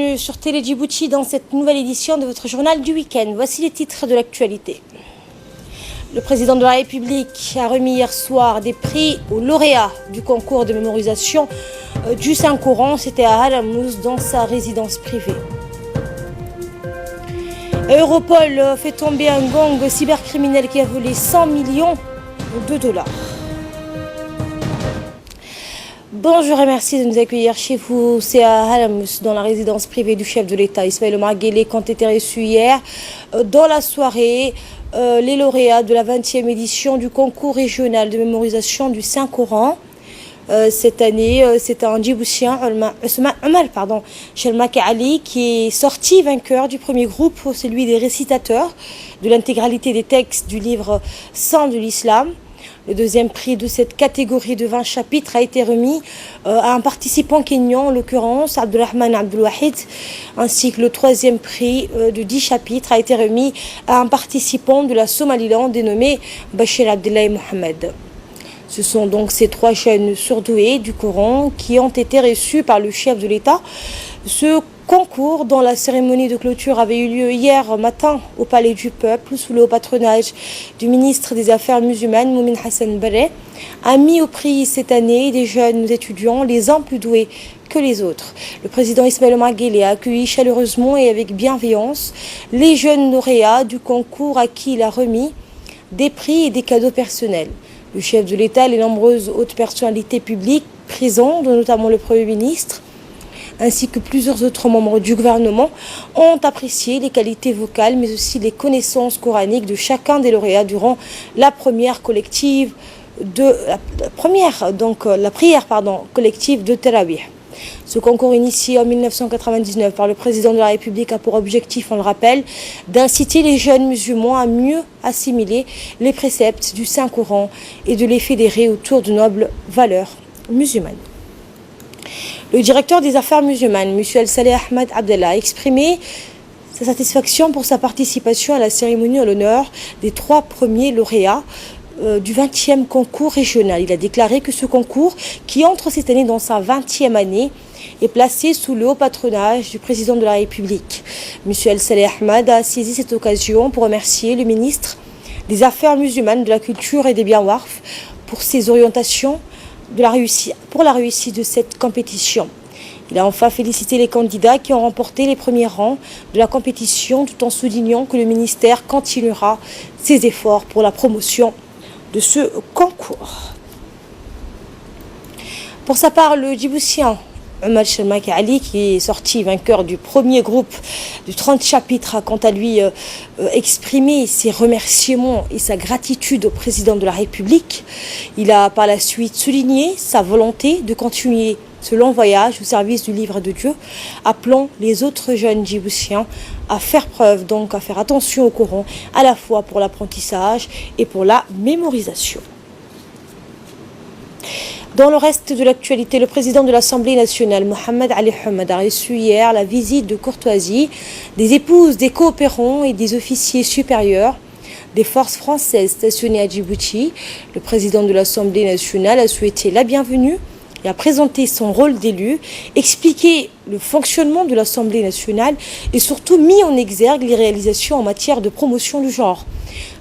bienvenue sur Télé Djibouti dans cette nouvelle édition de votre journal du week-end. Voici les titres de l'actualité. Le président de la République a remis hier soir des prix aux lauréats du concours de mémorisation du Saint-Coran. C'était à Haramous dans sa résidence privée. Europol fait tomber un gang cybercriminel qui a volé 100 millions de dollars. Bonjour et merci de nous accueillir chez vous. C'est à Haramous, dans la résidence privée du chef de l'État, Ismaël Omar Guelleh, qui ont été reçus hier dans la soirée les lauréats de la 20e édition du concours régional de mémorisation du Saint-Coran. Cette année, c'est un Djiboutien, Shelmak Ali, qui est sorti vainqueur du premier groupe, celui des récitateurs de l'intégralité des textes du livre Saint de l'Islam. Le deuxième prix de cette catégorie de 20 chapitres a été remis à un participant kényan, en l'occurrence Abdulrahman Abdulwahid, ainsi que le troisième prix de 10 chapitres a été remis à un participant de la Somaliland dénommé Bachir Abdullahi Mohamed. Ce sont donc ces trois jeunes surdoués du Coran qui ont été reçus par le chef de l'État. Ce concours, dont la cérémonie de clôture avait eu lieu hier matin au Palais du Peuple sous le haut patronage du ministre des Affaires musulmanes, Moumin Hassan Barre, a mis au prix cette année des jeunes étudiants, les uns plus doués que les autres. Le président Ismaël Omar Guelleh a accueilli chaleureusement et avec bienveillance les jeunes lauréats du concours à qui il a remis des prix et des cadeaux personnels. Le chef de l'État et les nombreuses hautes personnalités publiques présentes, dont notamment le Premier ministre, ainsi que plusieurs autres membres du gouvernement, ont apprécié les qualités vocales, mais aussi les connaissances coraniques de chacun des lauréats durant la prière collective de Tarawih. Ce concours initié en 1999 par le président de la République a pour objectif, on le rappelle, d'inciter les jeunes musulmans à mieux assimiler les préceptes du Saint-Coran et de les fédérer autour de nobles valeurs musulmanes. Le directeur des affaires musulmanes, M. Saleh Ahmed Abdallah, a exprimé sa satisfaction pour sa participation à la cérémonie en l'honneur des trois premiers lauréats du 20e concours régional. Il a déclaré que ce concours, qui entre cette année dans sa 20e année, est placé sous le haut patronage du président de la République. M. Saleh Ahmed a saisi cette occasion pour remercier le ministre des Affaires musulmanes, de la Culture et des Biens Warf pour ses orientations pour la réussite de cette compétition. Il a enfin félicité les candidats qui ont remporté les premiers rangs de la compétition, tout en soulignant que le ministère continuera ses efforts pour la promotion de ce concours. Pour sa part, le Djiboutien Shelmak Ali, qui est sorti vainqueur du premier groupe de 30 chapitres, a quant à lui exprimé ses remerciements et sa gratitude au président de la République. Il a par la suite souligné sa volonté de continuer ce long voyage au service du livre de Dieu, appelant les autres jeunes Djiboutiens à faire attention au Coran, à la fois pour l'apprentissage et pour la mémorisation. Dans le reste de l'actualité, le président de l'Assemblée nationale, Mohamed Ali Hamad, a reçu hier la visite de courtoisie des épouses des coopérants et des officiers supérieurs des forces françaises stationnées à Djibouti. Le président de l'Assemblée nationale a souhaité la bienvenue et a présenté son rôle d'élu, expliqué le fonctionnement de l'Assemblée nationale et surtout mis en exergue les réalisations en matière de promotion du genre.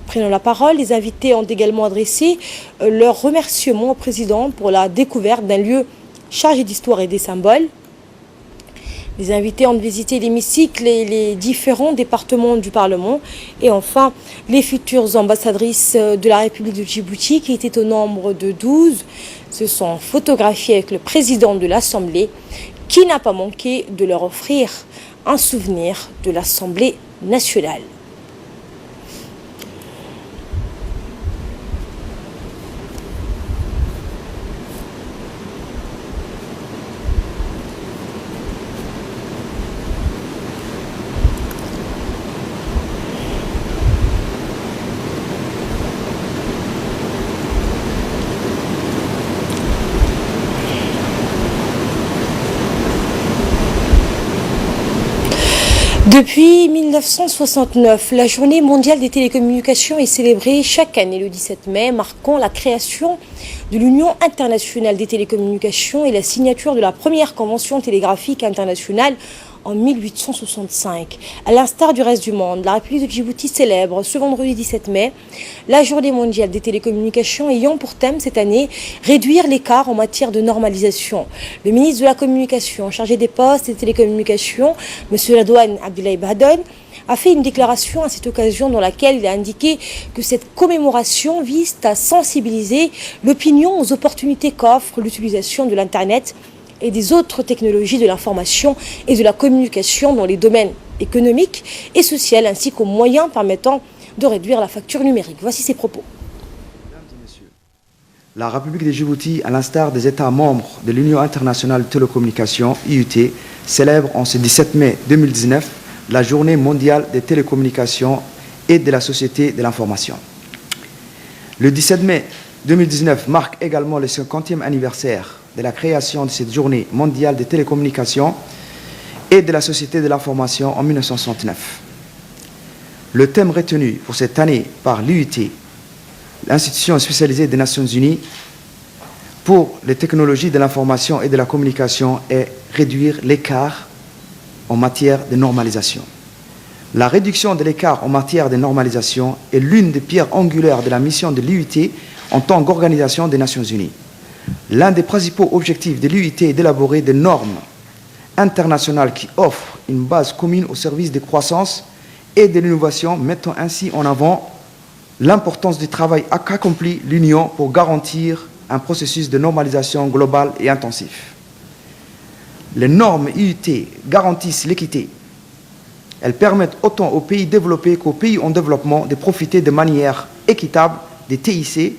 Prenant la parole, les invités ont également adressé leurs remerciements au président pour la découverte d'un lieu chargé d'histoire et des symboles. Les invités ont visité l'hémicycle et les différents départements du Parlement. Et enfin, les futures ambassadrices de la République de Djibouti, qui étaient au nombre de 12, se sont photographiées avec le président de l'Assemblée, qui n'a pas manqué de leur offrir un souvenir de l'Assemblée nationale. Depuis 1969, la Journée mondiale des télécommunications est célébrée chaque année le 17 mai, marquant la création de l'Union internationale des télécommunications et la signature de la première convention télégraphique internationale en 1865. À l'instar du reste du monde, la République de Djibouti célèbre ce vendredi 17 mai la Journée mondiale des télécommunications ayant pour thème cette année réduire l'écart en matière de normalisation. Le ministre de la Communication chargé des postes et des télécommunications, M. Redouane Abdoulaye Bahadone, a fait une déclaration à cette occasion dans laquelle il a indiqué que cette commémoration vise à sensibiliser l'opinion aux opportunités qu'offre l'utilisation de l'Internet et des autres technologies de l'information et de la communication dans les domaines économiques et sociaux, ainsi qu'aux moyens permettant de réduire la facture numérique. Voici ses propos. Mesdames et messieurs, la République de Djibouti, à l'instar des États membres de l'Union internationale de télécommunications, IUT, célèbre en ce 17 mai 2019 la Journée mondiale des télécommunications et de la société de l'information. Le 17 mai 2019 marque également le 50e anniversaire de la création de cette Journée mondiale des télécommunications et de la société de l'information en 1969. Le thème retenu pour cette année par l'IUT, l'institution spécialisée des Nations Unies pour les technologies de l'information et de la communication, est réduire l'écart en matière de normalisation. La réduction de l'écart en matière de normalisation est l'une des pierres angulaires de la mission de l'IUT en tant qu'organisation des Nations Unies. L'un des principaux objectifs de l'IUT est d'élaborer des normes internationales qui offrent une base commune au service de croissance et de l'innovation, mettant ainsi en avant l'importance du travail qu'accomplit l'Union pour garantir un processus de normalisation global et intensif. Les normes IUT garantissent l'équité. Elles permettent autant aux pays développés qu'aux pays en développement de profiter de manière équitable des TIC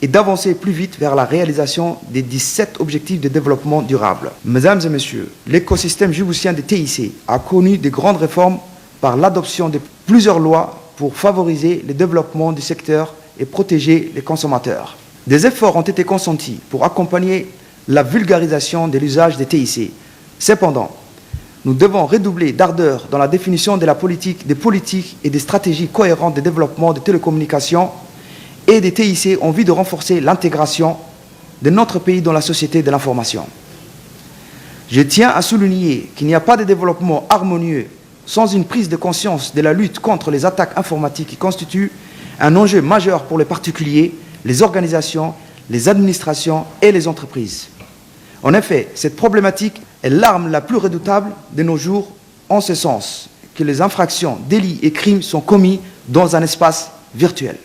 et d'avancer plus vite vers la réalisation des 17 objectifs de développement durable. Mesdames et messieurs, l'écosystème djiboutien des TIC a connu de grandes réformes par l'adoption de plusieurs lois pour favoriser le développement du secteur et protéger les consommateurs. Des efforts ont été consentis pour accompagner la vulgarisation de l'usage des TIC. Cependant, nous devons redoubler d'ardeur dans la définition de des politiques et des stratégies cohérentes de développement des télécommunications et des TIC en vue de renforcer l'intégration de notre pays dans la société de l'information. Je tiens à souligner qu'il n'y a pas de développement harmonieux sans une prise de conscience de la lutte contre les attaques informatiques qui constituent un enjeu majeur pour les particuliers, les organisations, les administrations et les entreprises. En effet, cette problématique est l'arme la plus redoutable de nos jours, en ce sens que les infractions, délits et crimes sont commis dans un espace virtuel.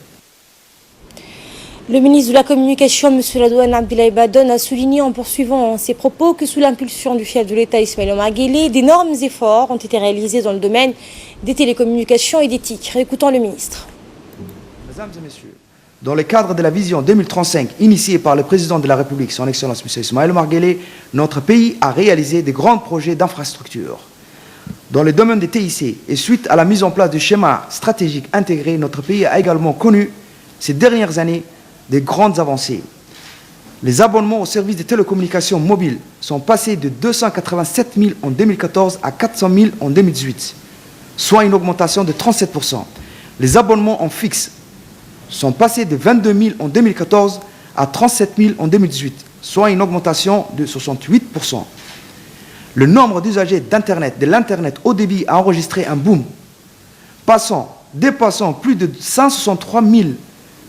Le ministre de la Communication, M. Redouane Abdoulaye Bahadone, a souligné en poursuivant ses propos que sous l'impulsion du chef de l'État Ismaïla Omar Guelleh, d'énormes efforts ont été réalisés dans le domaine des télécommunications et d'éthique. Écoutons le ministre. Mesdames et messieurs, dans le cadre de la vision 2035 initiée par le président de la République, son Excellence M. Ismaïla Omar Guelleh, notre pays a réalisé de grands projets d'infrastructures. Dans le domaine des TIC et suite à la mise en place du schéma stratégique intégré, notre pays a également connu ces dernières années de grandes avancées. Les abonnements aux services de télécommunications mobiles sont passés de 287 000 en 2014 à 400 000 en 2018, soit une augmentation de 37%. Les abonnements en fixe sont passés de 22 000 en 2014 à 37 000 en 2018, soit une augmentation de 68%. Le nombre d'usagers d'Internet, de l'Internet haut débit a enregistré un boom, dépassant plus de 163 000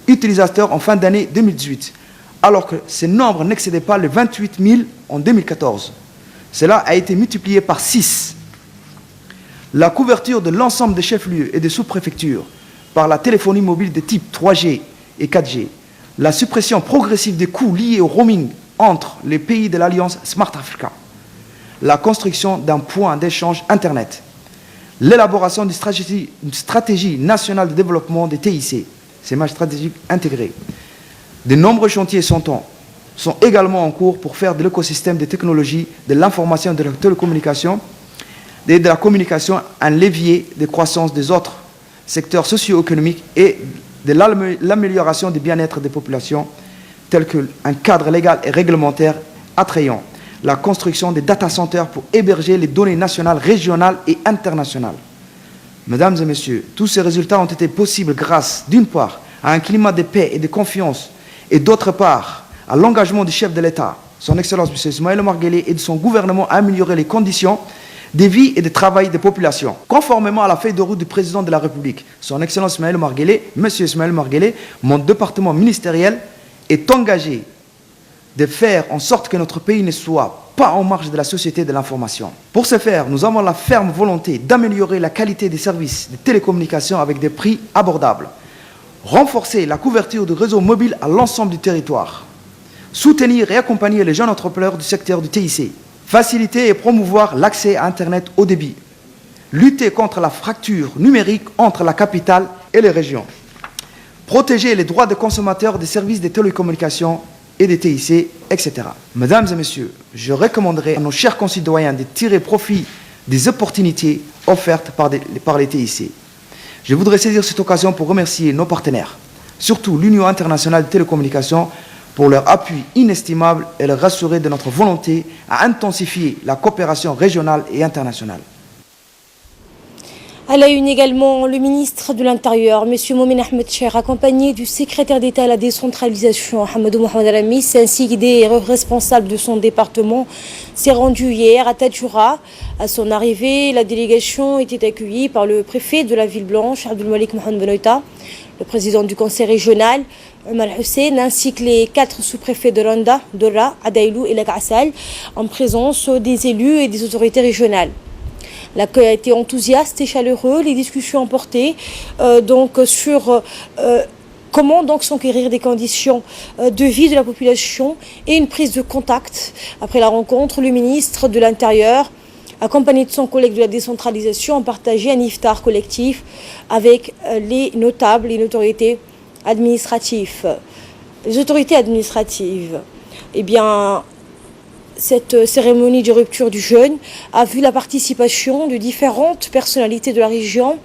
utilisateurs en fin d'année 2018, alors que ce nombre n'excédait pas les 28 000 en 2014. Cela a été multiplié par 6. La couverture de l'ensemble des chefs-lieux et des sous-préfectures par la téléphonie mobile de type 3G et 4G, la suppression progressive des coûts liés au roaming entre les pays de l'Alliance Smart Africa, la construction d'un point d'échange Internet, l'élaboration d'une stratégie nationale de développement des TIC, schéma stratégique intégré. De nombreux chantiers sont également en cours pour faire de l'écosystème des technologies, de l'information et de la télécommunication et de la communication un levier de croissance des autres secteurs socio-économiques et de l'amélioration du bien-être des populations, tel qu'un cadre légal et réglementaire attrayant, la construction des data centers pour héberger les données nationales, régionales et internationales. Mesdames et messieurs, tous ces résultats ont été possibles grâce, d'une part, à un climat de paix et de confiance, et d'autre part, à l'engagement du chef de l'État, son Excellence M. Ismaïla Omar Guelleh, et de son gouvernement à améliorer les conditions des vies et du travail des populations. Conformément à la feuille de route du président de la République, son Excellence Ismaël Omar Guelleh, Monsieur Ismaël Omar Guelleh, mon département ministériel est engagé de faire en sorte que notre pays ne soit pas en marge de la société de l'information. Pour ce faire, nous avons la ferme volonté d'améliorer la qualité des services de télécommunications avec des prix abordables, renforcer la couverture du réseau mobile à l'ensemble du territoire, soutenir et accompagner les jeunes entrepreneurs du secteur du TIC, faciliter et promouvoir l'accès à Internet haut débit, lutter contre la fracture numérique entre la capitale et les régions, protéger les droits des consommateurs des services de télécommunications et des TIC, etc. Mesdames et messieurs, je recommanderais à nos chers concitoyens de tirer profit des opportunités offertes par les TIC. Je voudrais saisir cette occasion pour remercier nos partenaires, surtout l'Union internationale de télécommunications, pour leur appui inestimable et leur rassurer de notre volonté à intensifier la coopération régionale et internationale. À la une également, le ministre de l'Intérieur, M. Momin Ahmed Cher, accompagné du secrétaire d'État à la décentralisation, Hamadou Mohamed Alamis, ainsi que des responsables de son département, s'est rendu hier à Tadjoura. À son arrivée, la délégation était accueillie par le préfet de la ville blanche, Abdelmalik Mohamed Benoïta, le président du conseil régional, Omar Hussein, ainsi que les 4 sous-préfets de Randa, Dora, Adaïlou et Lagassal, en présence des élus et des autorités régionales. L'accueil a été enthousiaste et chaleureux. Les discussions ont porté sur comment s'enquérir des conditions de vie de la population et une prise de contact. Après la rencontre, le ministre de l'Intérieur, accompagné de son collègue de la décentralisation, a partagé un iftar collectif avec les notables et les autorités administratives. Les autorités administratives, cette cérémonie de rupture du jeûne a vu la participation de différentes personnalités de la région,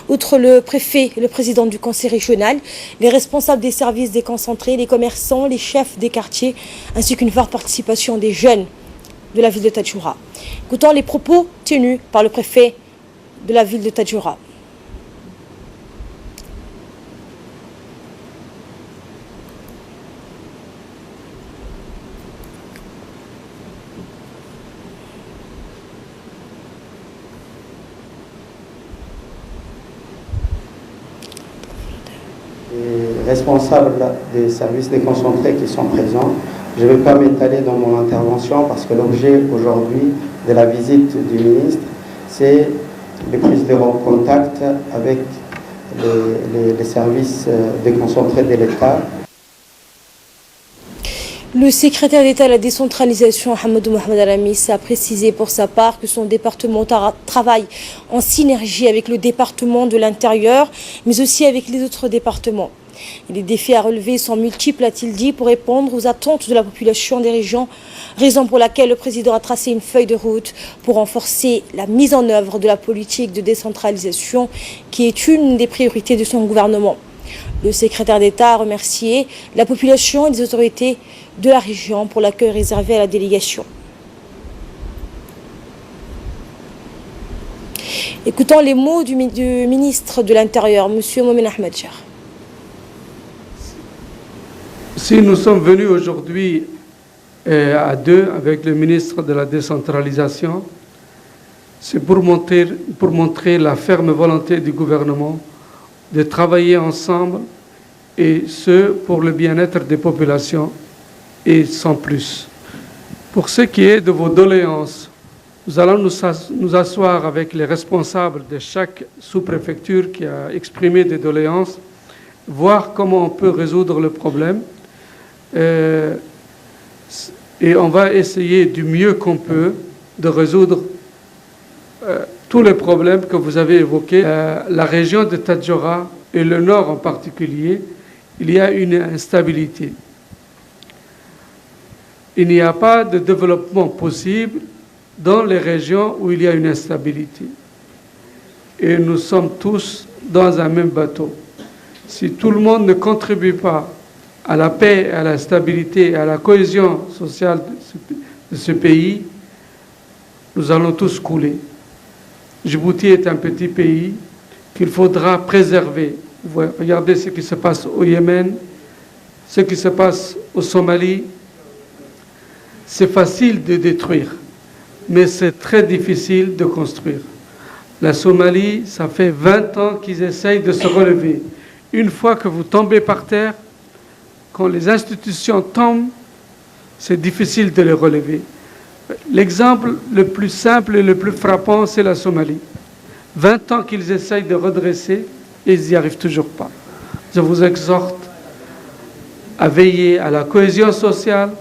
outre le préfet et le président du conseil régional, les responsables des services déconcentrés, les commerçants, les chefs des quartiers, ainsi qu'une forte participation des jeunes de la ville de Tadjoura. Écoutons les propos tenus par le préfet de la ville de Tadjoura. Responsables des services déconcentrés qui sont présents. Je ne vais pas m'étaler dans mon intervention parce que l'objet aujourd'hui de la visite du ministre, c'est les prises de contact avec les services déconcentrés de l'État. Le secrétaire d'État à la décentralisation, Hamadou Mohamed Alamis, a précisé pour sa part que son département travaille en synergie avec le département de l'Intérieur, mais aussi avec les autres départements. Et les défis à relever sont multiples, a-t-il dit, pour répondre aux attentes de la population des régions, raison pour laquelle le président a tracé une feuille de route pour renforcer la mise en œuvre de la politique de décentralisation qui est une des priorités de son gouvernement. Le secrétaire d'État a remercié la population et les autorités de la région pour l'accueil réservé à la délégation. Écoutons les mots du ministre de l'Intérieur, M. Momin Ahmed Cher. Si nous sommes venus aujourd'hui à deux avec le ministre de la décentralisation, c'est pour montrer la ferme volonté du gouvernement de travailler ensemble, et ce pour le bien-être des populations et sans plus. Pour ce qui est de vos doléances, nous allons nous asseoir avec les responsables de chaque sous-préfecture qui a exprimé des doléances, voir comment on peut résoudre le problème. Et on va essayer du mieux qu'on peut de résoudre tous les problèmes que vous avez évoqués. La région de Tadjoura et le nord en particulier, il y a une instabilité. Il n'y a pas de développement possible dans les régions où il y a une instabilité. Et nous sommes tous dans un même bateau. Si tout le monde ne contribue pas à la paix, à la stabilité, à la cohésion sociale de ce pays, nous allons tous couler. Djibouti est un petit pays qu'il faudra préserver. Regardez ce qui se passe au Yémen, ce qui se passe au Somalie. C'est facile de détruire. mais c'est très difficile de construire. La Somalie, ça fait 20 ans qu'ils essayent de se relever. Une fois que vous tombez par terre, quand les institutions tombent, c'est difficile de les relever. L'exemple le plus simple et le plus frappant, c'est la Somalie. 20 ans qu'ils essayent de redresser et ils n'y arrivent toujours pas. Je vous exhorte à veiller à la cohésion sociale,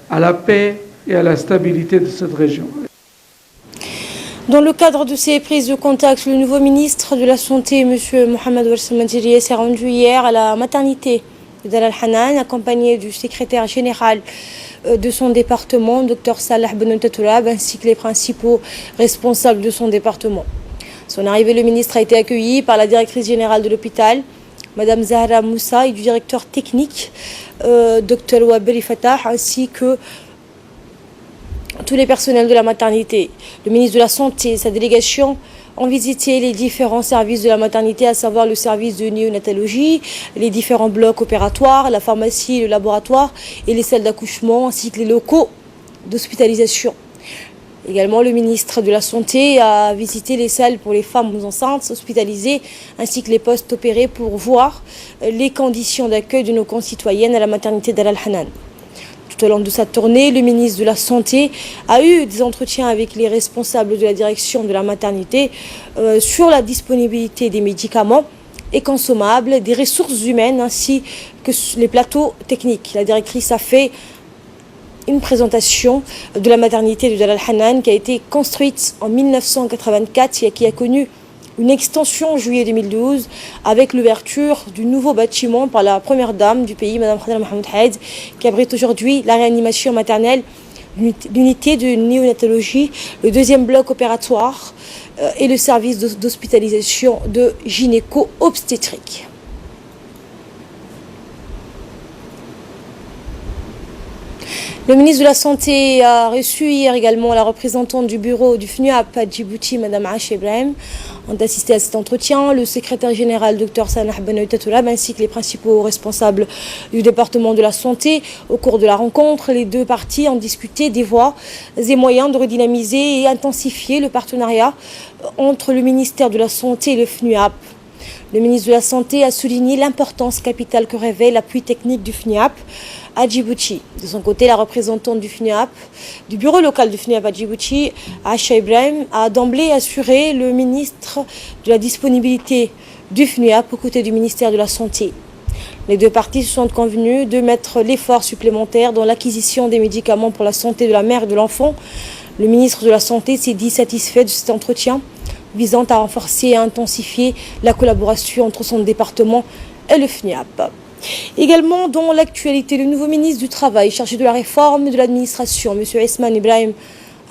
à la paix et à la stabilité de cette région. Dans le cadre de ces prises de contact, le nouveau ministre de la Santé, M. Mohamed Warsam Mandjiriye, s'est rendu hier à la maternité de Dar al-Hanan, accompagné du secrétaire général de son département, Dr Salah Benoît Tourab, ainsi que les principaux responsables de son département. À son arrivée, le ministre a été accueilli par la directrice générale de l'hôpital, Mme Zahra Moussa, et du directeur technique, Dr Waberi Fatah, ainsi que tous les personnels de la maternité. Le ministre de la Santé et sa délégation ont visité les différents services de la maternité, à savoir le service de néonatologie, les différents blocs opératoires, la pharmacie, le laboratoire et les salles d'accouchement, ainsi que les locaux d'hospitalisation. Également, le ministre de la Santé a visité les salles pour les femmes enceintes hospitalisées, ainsi que les postes opérés pour voir les conditions d'accueil de nos concitoyennes à la maternité d'Al Hanan. Tout au long de sa tournée, le ministre de la Santé a eu des entretiens avec les responsables de la direction de la maternité sur la disponibilité des médicaments et consommables, des ressources humaines ainsi que les plateaux techniques. La directrice a fait une présentation de la maternité de Dar al-Hanan qui a été construite en 1984 et qui a connu une extension en juillet 2012 avec l'ouverture du nouveau bâtiment par la première dame du pays, Mme Khadra Mohamed Haïd, qui abrite aujourd'hui la réanimation maternelle, l'unité de néonatologie, le deuxième bloc opératoire et le service d'hospitalisation de gynéco-obstétrique. Le ministre de la Santé a reçu hier également la représentante du bureau du FNUAP à Djibouti, Mme Aïcha Ibrahim. Ont assisté à cet entretien le secrétaire général, Dr Salah Benoît Tourab, ainsi que les principaux responsables du département de la santé. Au cours de la rencontre, les deux parties ont discuté des voies et moyens de redynamiser et intensifier le partenariat entre le ministère de la Santé et le FNUAP. Le ministre de la Santé a souligné l'importance capitale que revêt l'appui technique du FNUAP à Djibouti. De son côté, la représentante du FNUAP, du bureau local du FNUAP à Djibouti, Aïcha Ibrahim, a d'emblée assuré le ministre de la disponibilité du FNUAP aux côtés du ministère de la Santé. Les deux parties se sont convenues de mettre l'effort supplémentaire dans l'acquisition des médicaments pour la santé de la mère et de l'enfant. Le ministre de la Santé s'est dit satisfait de cet entretien visant à renforcer et à intensifier la collaboration entre son département et le FNUAP. Également dans l'actualité, le nouveau ministre du Travail chargé de la réforme de l'administration, M. Esman Ibrahim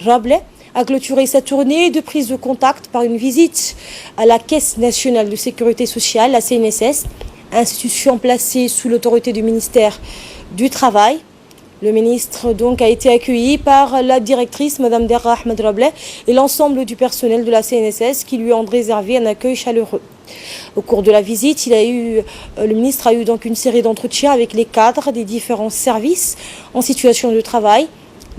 Rableh, a clôturé sa tournée de prise de contact par une visite à la Caisse nationale de sécurité sociale, la CNSS, institution placée sous l'autorité du ministère du Travail. Le ministre donc a été accueilli par la directrice, Mme Derra Ahmed Rableh, et l'ensemble du personnel de la CNSS qui lui ont réservé un accueil chaleureux. Au cours de la visite, le ministre a eu donc une série d'entretiens avec les cadres des différents services en situation de travail.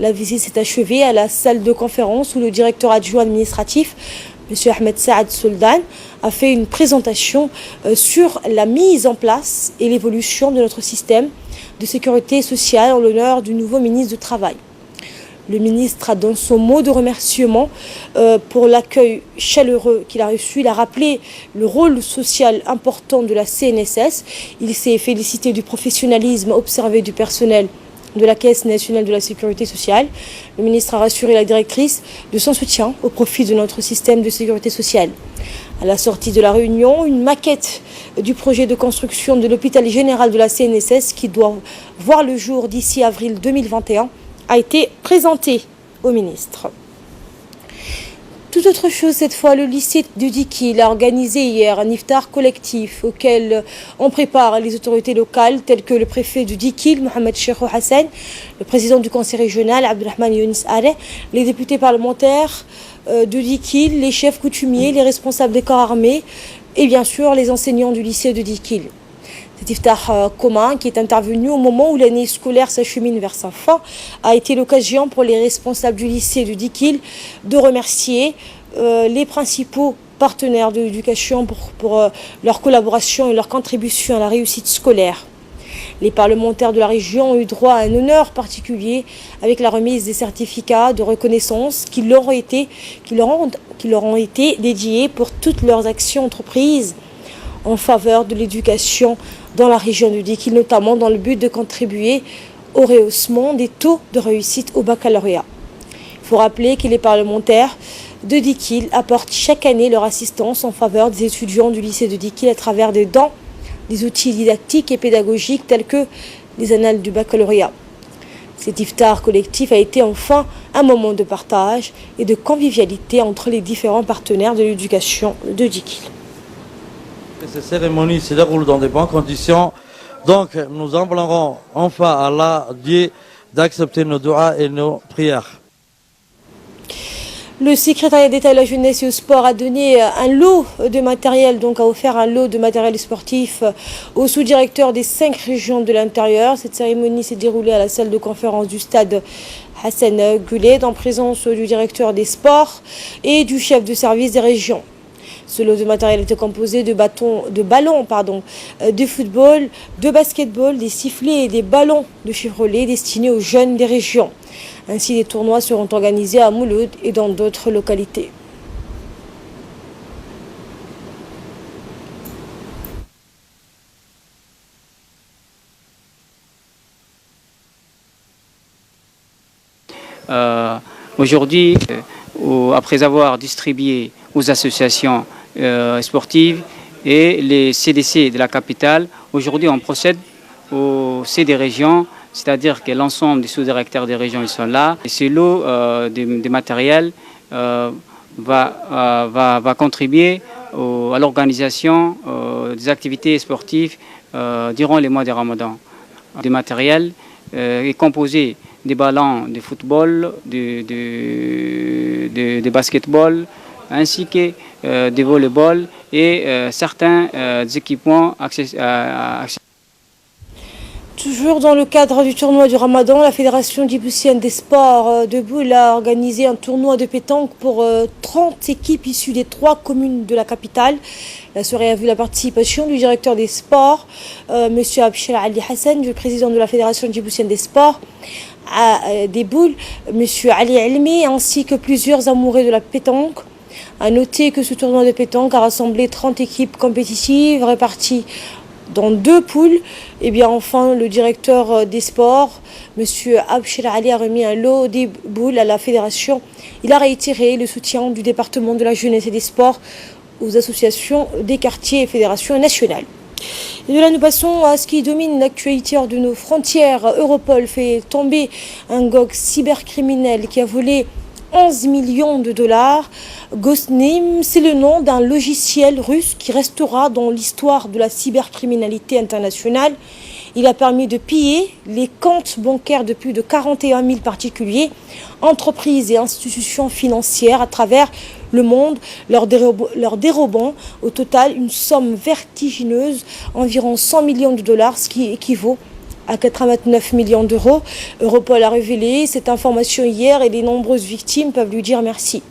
La visite s'est achevée à la salle de conférence où le directeur adjoint administratif, M. Ahmed Saad Soldan, a fait une présentation sur la mise en place et l'évolution de notre système de sécurité sociale en l'honneur du nouveau ministre du Travail. Le ministre a, dans son mot de remerciement pour l'accueil chaleureux qu'il a reçu, il a rappelé le rôle social important de la CNSS. Il s'est félicité du professionnalisme observé du personnel de la Caisse nationale de la sécurité sociale. Le ministre a rassuré la directrice de son soutien au profit de notre système de sécurité sociale. À la sortie de la réunion, une maquette du projet de construction de l'hôpital général de la CNSS qui doit voir le jour d'ici avril 2021 a été présentée au ministre. Tout autre chose cette fois, le lycée de Dikil a organisé hier un iftar collectif auquel on prépare les autorités locales telles que le préfet de Dikil, Mohamed Cheikhou Hassan, le président du conseil régional, Abdelrahman Younis Areh, les députés parlementaires de Dikil, les chefs coutumiers, les responsables des corps armés et bien sûr les enseignants du lycée de Dikil. Cet iftar commun, qui est intervenu au moment où l'année scolaire s'achemine vers sa fin, a été l'occasion pour les responsables du lycée de Dikil de remercier les principaux partenaires de l'éducation pour leur collaboration et leur contribution à la réussite scolaire. Les parlementaires de la région ont eu droit à un honneur particulier avec la remise des certificats de reconnaissance qui leur ont été dédiés pour toutes leurs actions entreprises en faveur de l'éducation dans la région de Dikil, notamment dans le but de contribuer au rehaussement des taux de réussite au baccalauréat. Il faut rappeler que les parlementaires de Dikil apportent chaque année leur assistance en faveur des étudiants du lycée de Dikil à travers des dons, des outils didactiques et pédagogiques tels que les annales du baccalauréat. Cet iftar collectif a été enfin un moment de partage et de convivialité entre les différents partenaires de l'éducation de Dikil. Ces cérémonies se déroulent dans de bonnes conditions, donc nous implorons enfin à Allah Dieu d'accepter nos doigts et nos prières. Le secrétariat d'État de la jeunesse et au sport a donné un lot de matériel, donc a offert un lot de matériel sportif au sous-directeur des 5 régions de l'intérieur. Cette cérémonie s'est déroulée à la salle de conférence du stade Hassan Guled en présence du directeur des sports et du chef de service des régions. Ce lot de matériel était composé de ballons de football, de basketball, des sifflets et des ballons de Chevrolet destinés aux jeunes des régions. Ainsi, des tournois seront organisés à Mouloud et dans d'autres localités. Aujourd'hui, après avoir distribué aux associations sportives et les CDC de la capitale, aujourd'hui on procède au CD régions, c'est-à-dire que l'ensemble des sous-directeurs des régions ils sont là. Et ce lot des matériels va contribuer à l'organisation des activités sportives durant les mois de Ramadan. Le matériel est composé des ballons de football, de basketball, ainsi que des volleyball et certains équipements accessoires. Toujours dans le cadre du tournoi du Ramadan, la Fédération djiboutienne des sports de Boule a organisé un tournoi de pétanque pour 30 équipes issues des 3 communes de la capitale. La soirée a vu la participation du directeur des sports, M. Abshir Ali Hassan, du président de la Fédération djiboutienne des sports des Boules, M. Ali Elmi, ainsi que plusieurs amoureux de la pétanque. A noter que ce tournoi de pétanque a rassemblé 30 équipes compétitives réparties dans 2 poules. Et bien enfin, le directeur des sports, M. Abshir Ali, a remis un lot des boules à la fédération. Il a réitéré le soutien du département de la jeunesse et des sports aux associations des quartiers et fédérations nationales. Et de là, nous passons à ce qui domine l'actualité hors de nos frontières. Europol fait tomber un GOG cybercriminel qui a volé 11 millions de dollars. Ghostname, c'est le nom d'un logiciel russe qui restera dans l'histoire de la cybercriminalité internationale. Il a permis de piller les comptes bancaires de plus de 41 000 particuliers, entreprises et institutions financières à travers le monde, leur dérobant au total une somme vertigineuse, environ 100 millions de dollars, ce qui équivaut à 89 millions d'euros. Europol a révélé cette information hier et les nombreuses victimes peuvent lui dire merci.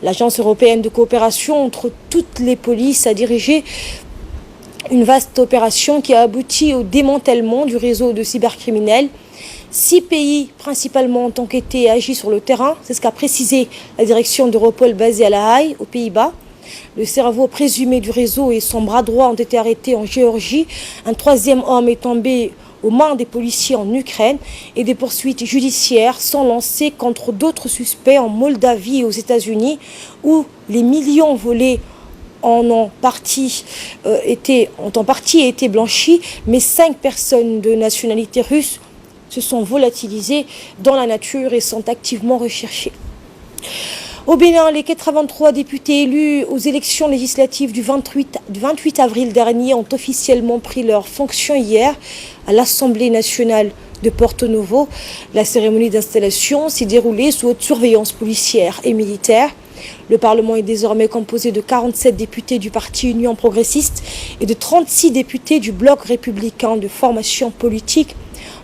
L'Agence européenne de coopération entre toutes les polices a dirigé une vaste opération qui a abouti au démantèlement du réseau de cybercriminels. 6 pays principalement ont enquêté et agi sur le terrain. C'est ce qu'a précisé la direction d'Europol basée à La Haye, aux Pays-Bas. Le cerveau présumé du réseau et son bras droit ont été arrêtés en Géorgie. Un 3e homme est tombé aux mains des policiers en Ukraine et des poursuites judiciaires sont lancées contre d'autres suspects en Moldavie et aux États-Unis où les millions volés ont en partie été blanchis, mais 5 personnes de nationalité russe se sont volatilisées dans la nature et sont activement recherchées. Au Bénin, les 83 députés élus aux élections législatives du 28 avril dernier ont officiellement pris leurs fonctions hier à l'Assemblée nationale de Porto Novo. La cérémonie d'installation s'est déroulée sous haute surveillance policière et militaire. Le Parlement est désormais composé de 47 députés du parti Union progressiste et de 36 députés du bloc républicain de formation politique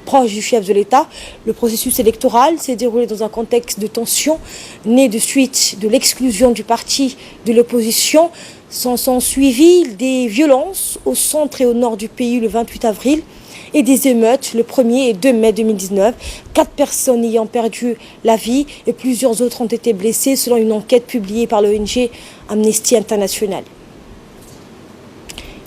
proche du chef de l'État. Le processus électoral s'est déroulé dans un contexte de tension, né de suite de l'exclusion du parti de l'opposition. S'en sont suivis des violences au centre et au nord du pays le 28 avril et des émeutes le 1er et 2 mai 2019. 4 personnes ayant perdu la vie et plusieurs autres ont été blessées selon une enquête publiée par l'ONG Amnesty International.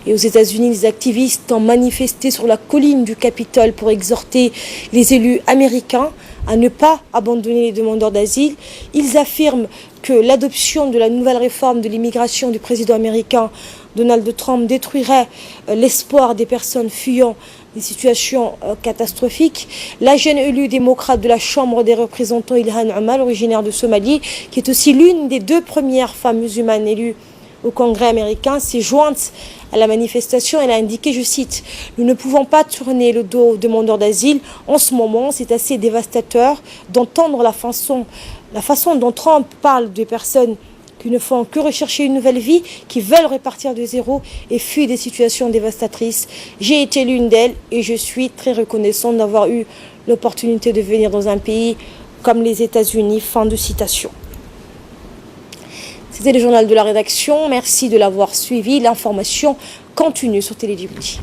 Et aux États-Unis, les activistes ont manifesté sur la colline du Capitole pour exhorter les élus américains à ne pas abandonner les demandeurs d'asile. Ils affirment que l'adoption de la nouvelle réforme de l'immigration du président américain Donald Trump détruirait l'espoir des personnes fuyant des situations catastrophiques. La jeune élue démocrate de la Chambre des représentants, Ilhan Omar, originaire de Somalie, qui est aussi l'une des 2 premières femmes musulmanes élues au Congrès américain, s'est jointe à la manifestation. Elle a indiqué, je cite, « Nous ne pouvons pas tourner le dos aux demandeurs d'asile. En ce moment, c'est assez dévastateur d'entendre la façon dont Trump parle des personnes qui ne font que rechercher une nouvelle vie, qui veulent repartir de zéro et fuient des situations dévastatrices. J'ai été l'une d'elles et je suis très reconnaissante d'avoir eu l'opportunité de venir dans un pays comme les États-Unis. » Fin de citation. C'était le journal de la rédaction. Merci de l'avoir suivi. L'information continue sur Télé Djibouti.